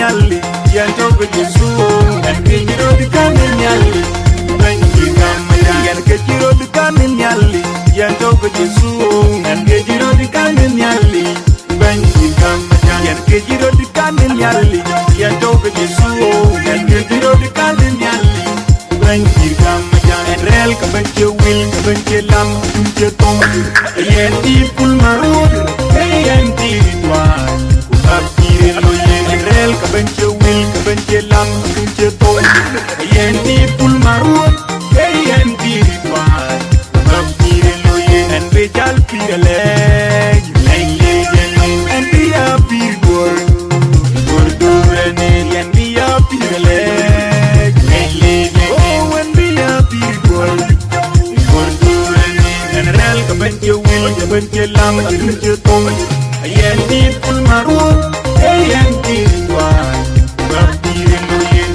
nyali yan togo Jesu en kejiro dikane nyali banji kamajan yan kejiro dikane nyali yan togo Jesu en kejiro dikane nyali banji kamajan yan kejiro dikane nyali yan togo Jesu en kejiro dikane nyali banji kamajan en rel kabanche wil kabanche lam tunche tong yen di pul marud yen di ritwan Apire lo yen rel kabanche wil kabanche lam tunche tong yen di pul marud yen di ritwan Apire lo yen en bejal pire leg en dia pir gor durene yen dia pire leg oh en dia pir gor durene en rel kabanche wil kabanche lam tunche tong yen di pul marud yen di ritwan Apire lo yen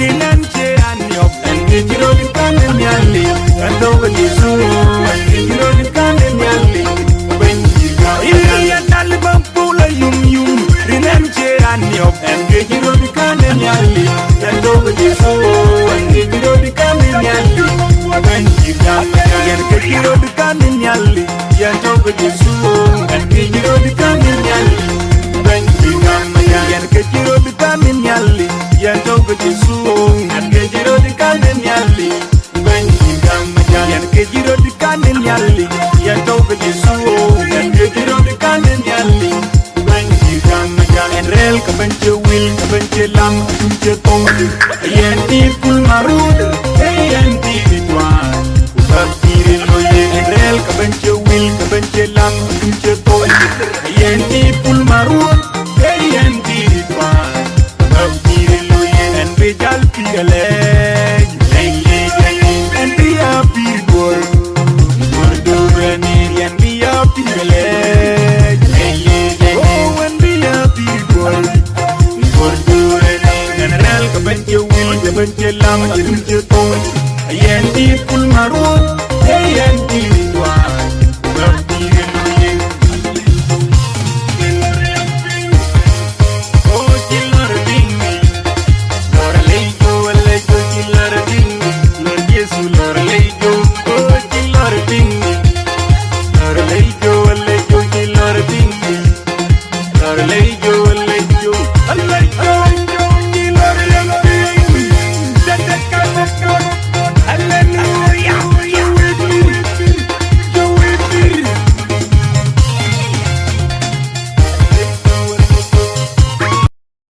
Rinan cheran yop en kejiro dikane nyali en togo Jesu en kejiro dikane nyali benji kamajan iya talibam pula yum rinan cheran yop en kejiro dikane nyali en togo Jesu en kejiro dikane nyali benji kamajan en kejiro dikane nyali en togo Jesu en kejiro dikane nyali benji kamajan en kejiro dikane nyali yan togo Jesu en kejiro dikane nyali banji kamajan yan kejiro dikane nyali yan togo Jesu en kejiro dikane nyali banji kamajan en rel kabanche wil kabanche lam tunche tong yan di pul marud yan di ritwan Apire lo yen en rel kabanche wil kabanche lam tunche tong yan di pul marud yan di ritwan Apire lo yen en bejal pire leg en dia pir gor durene yan dia pire leg oh en dia pir gor durene en rel kabanche wil kabanche lam tunche tong yen di pul marud yen di ritwan Apire lo yen oh chilor dingi lor leijo chilor dingi lor Jesu lor leijo oh chilor dingi lor leijo chilor dingi lor leijo